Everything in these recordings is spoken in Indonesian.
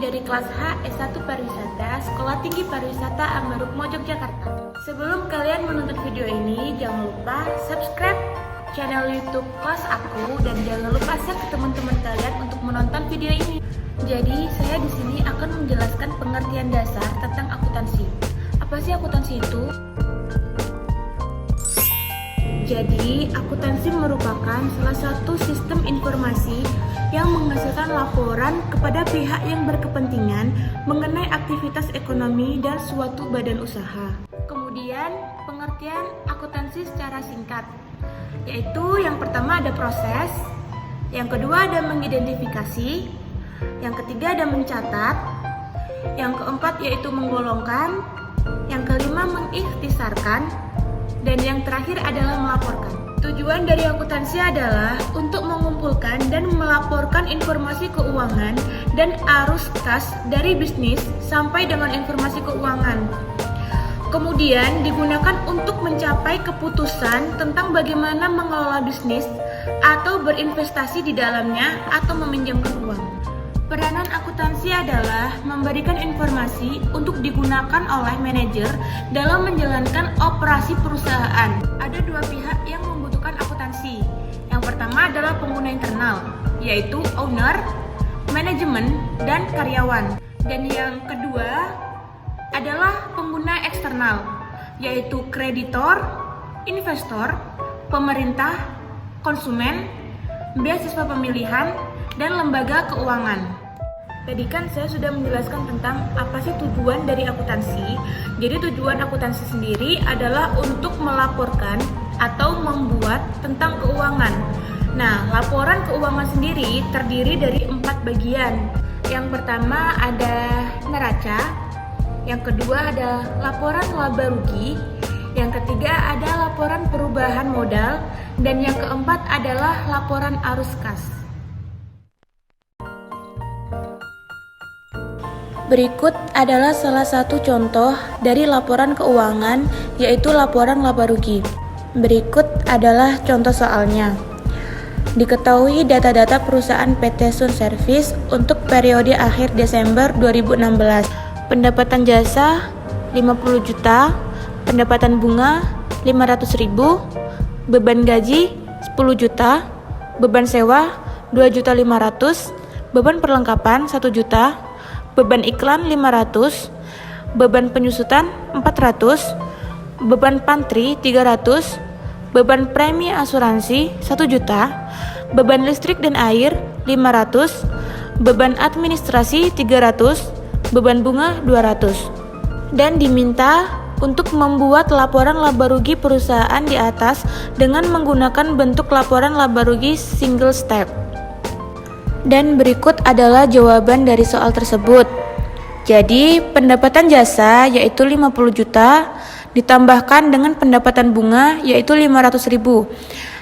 dari kelas H S1 Pariwisata, Sekolah Tinggi Pariwisata Ambarukmo, Yogyakarta. Sebelum kalian menonton video ini, jangan lupa subscribe channel YouTube kelas aku dan jangan lupa share ke teman-teman kalian untuk menonton video ini. Jadi, saya di sini akan menjelaskan pengertian dasar tentang akuntansi. Apa sih akuntansi itu? Jadi, akuntansi merupakan salah satu sistem informasi yang menghasilkan laporan kepada pihak yang berkepentingan mengenai aktivitas ekonomi dan suatu badan usaha. Kemudian, pengertian akuntansi secara singkat, yaitu yang pertama ada proses, yang kedua ada mengidentifikasi, yang ketiga ada mencatat, yang keempat yaitu menggolongkan, yang kelima mengikhtisarkan, dan yang terakhir adalah melaporkan. Tujuan dari akuntansi adalah untuk mengumpulkan dan melaporkan informasi keuangan dan arus kas dari bisnis sampai dengan informasi keuangan. Kemudian digunakan untuk mencapai keputusan tentang bagaimana mengelola bisnis atau berinvestasi di dalamnya atau meminjamkan uang. Peranan akuntansi adalah memberikan informasi untuk digunakan oleh manajer dalam menjalankan operasi perusahaan. Ada dua pihak yang membutuhkan akuntansi. Yang pertama adalah pengguna internal, yaitu owner, manajemen, dan karyawan. Dan yang kedua adalah pengguna eksternal, yaitu kreditor, investor, pemerintah, konsumen, beasiswa pemilihan, dan lembaga keuangan. Tadi kan saya sudah menjelaskan tentang apa sih tujuan dari akuntansi. Jadi tujuan akuntansi sendiri adalah untuk melaporkan atau membuat tentang keuangan. Nah, laporan keuangan sendiri terdiri dari 4 bagian. Yang pertama ada neraca, yang kedua ada laporan laba rugi, yang ketiga ada laporan perubahan modal, dan yang keempat adalah laporan arus kas. Berikut adalah salah satu contoh dari laporan keuangan, yaitu laporan laba rugi. Berikut adalah contoh soalnya. Diketahui data-data perusahaan PT Sun Service untuk periode akhir Desember 2016. Pendapatan jasa 50 juta, pendapatan bunga 500.000, beban gaji 10 juta, beban sewa 2.500.000, beban perlengkapan 1 juta, beban iklan 500, beban penyusutan 400, beban pantry 300, beban premi asuransi 1 juta, beban listrik dan air 500, beban administrasi 300, beban bunga 200. Dan diminta untuk membuat laporan laba rugi perusahaan di atas dengan menggunakan bentuk laporan laba rugi single step. Dan berikut adalah jawaban dari soal tersebut. Jadi, pendapatan jasa yaitu 50 juta ditambahkan dengan pendapatan bunga yaitu 500.000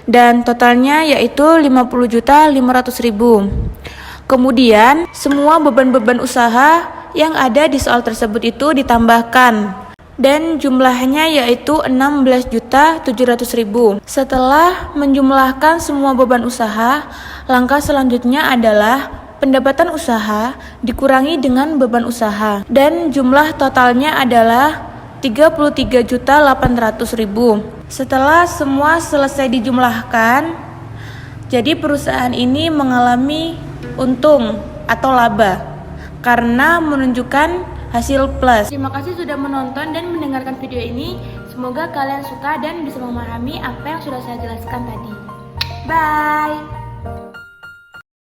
dan totalnya yaitu 50.500.000. Kemudian, semua beban-beban usaha yang ada di soal tersebut itu ditambahkan dan jumlahnya yaitu 16.700.000. Setelah menjumlahkan semua beban usaha, langkah selanjutnya adalah pendapatan usaha dikurangi dengan beban usaha dan jumlah totalnya adalah 33.800.000. Setelah semua selesai dijumlahkan, jadi perusahaan ini mengalami untung atau laba karena menunjukkan hasil plus. Terima kasih sudah menonton dan mendengarkan video ini. Semoga kalian suka dan bisa memahami apa yang sudah saya jelaskan tadi. Bye!